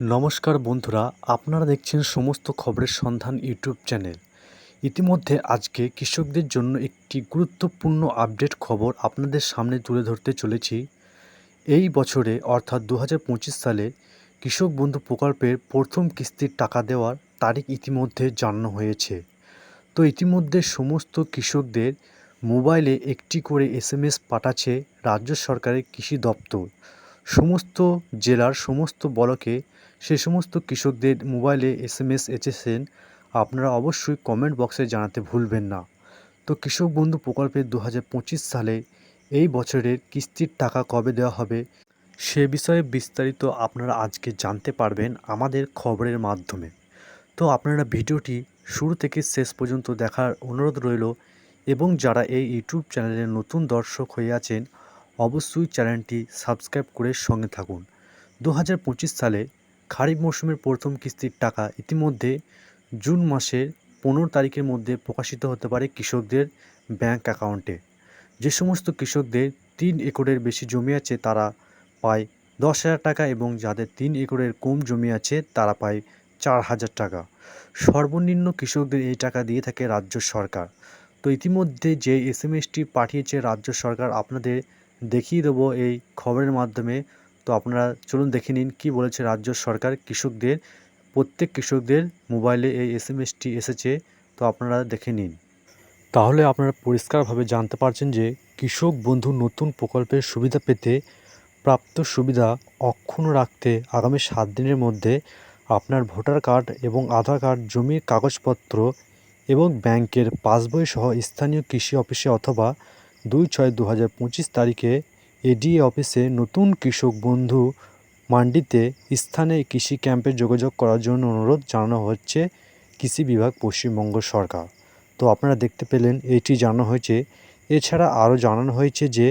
নমস্কার বন্ধুরা, আপনারা দেখছেন সমস্ত খবরের সন্ধান ইউটিউব চ্যানেল। ইতিমধ্যে আজকে কৃষকদের জন্য একটি গুরুত্বপূর্ণ আপডেট খবর আপনাদের সামনে তুলে ধরতে চলেছি। এই বছরে অর্থাৎ 2025 সালে কৃষক বন্ধু প্রকল্পের প্রথম কিস্তির টাকা দেওয়ার তারিখ ইতিমধ্যে জানানো হয়েছে। তো ইতিমধ্যে সমস্ত কৃষকদের মোবাইলে একটি করে এসএমএস পাঠাচ্ছে রাজ্য সরকারের কৃষি দপ্তর। সমস্ত জেলার সমস্ত ব্লকে সে সমস্ত কৃষকদের মোবাইলে এসএমএস এসেছেন। আপনারা অবশ্যই কমেন্ট বক্সে জানাতে ভুলবেন না। তো কৃষক বন্ধু প্রকল্পের 2025 সালে এই বছরের কিস্তির টাকা কবে দেওয়া হবে সে বিষয়ে বিস্তারিত আপনারা আজকে জানতে পারবেন আমাদের খবরের মাধ্যমে। তো আপনারা ভিডিওটি শুরু থেকে শেষ পর্যন্ত দেখার অনুরোধ রইল এবং যারা এই ইউটিউব চ্যানেলের নতুন দর্শক হয়ে আছেন অবশ্যই চ্যানেলটি সাবস্ক্রাইব করে সঙ্গে থাকুন। 2025 সালে খারিফ মৌসুমের প্রথম কিস্তির টাকা ইতিমধ্যে জুন মাসের 15 তারিখের মধ্যে প্রকাশিত হতে পারে কৃষকদের ব্যাংক অ্যাকাউন্টে। যে সমস্ত কৃষকদের 3 একরের বেশি জমি আছে তারা পায় 10,000 টাকা এবং যাদের 3 একরের কম জমি আছে তারা পায় 4,000 টাকা। সর্বনিম্ন কৃষকদের এই টাকা দিয়ে থাকে রাজ্য সরকার। তো ইতিমধ্যে যে এসএমএসটি পাঠিয়েছে রাজ্য সরকার আপনাদের দেখিয়ে দেবো এই খবরের মাধ্যমে। তো আপনারা চলুন দেখে নিন কী বলেছে রাজ্য সরকার কৃষকদের। প্রত্যেক কৃষকদের মোবাইলে এই এসএমএসটি এসেছে, তো আপনারা দেখে নিন। তাহলে আপনারা পরিষ্কারভাবে জানতে পারছেন যে কৃষক বন্ধু নতুন প্রকল্পের সুবিধা পেতে প্রাপ্ত সুবিধা অক্ষুণ্ণ রাখতে আগামী 7 দিনের মধ্যে আপনার ভোটার কার্ড এবং আধার কার্ড, জমির কাগজপত্র এবং ব্যাংকের পাসবই সহ স্থানীয় কৃষি অফিসে অথবা 2/6/2025 তারিখে এডিএ অফিসে নতুন কৃষক বন্ধু মান্ডিতে স্থানে কৃষি ক্যাম্পে যোগাযোগ করার জন্য অনুরোধ জানানো হচ্ছে কৃষি বিভাগ, পশ্চিমবঙ্গ সরকার। তো আপনারা দেখতে পেলেন এটি জানানো হয়েছে। এছাড়া আরও জানানো হয়েছে যে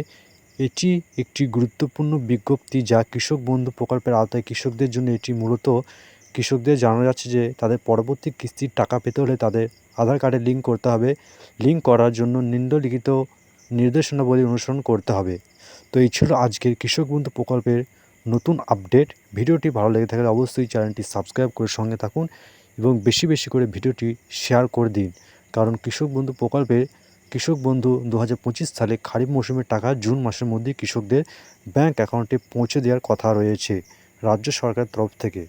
এটি একটি গুরুত্বপূর্ণ বিজ্ঞপ্তি যা কৃষক বন্ধু প্রকল্পের আওতায় কৃষকদের জন্য। এটি মূলত কৃষকদের জানানো যাচ্ছে যে তাদের পরবর্তী কিস্তির টাকা পেতে হলে তাদের আধার কার্ডে লিঙ্ক করতে হবে। লিঙ্ক করার জন্য নিম্নলিখিত নির্দেশনাবলী অনুসরণ করতে হবে। তো এই ছিল আজকের কৃষক বন্ধু প্রকল্পের নতুন আপডেট। ভিডিওটি ভালো লেগে থাকলে অবশ্যই চ্যানেলটি সাবস্ক্রাইব করে সঙ্গে থাকুন এবং বেশি বেশি করে ভিডিওটি শেয়ার করে দিন, কারণ কৃষক বন্ধু 2025 সালে খারিফ মৌসুমের টাকা জুন মাসের মধ্যেই কৃষকদের ব্যাংক অ্যাকাউন্টে পৌঁছে দেওয়ার কথা রয়েছে রাজ্য সরকারের তরফ থেকে।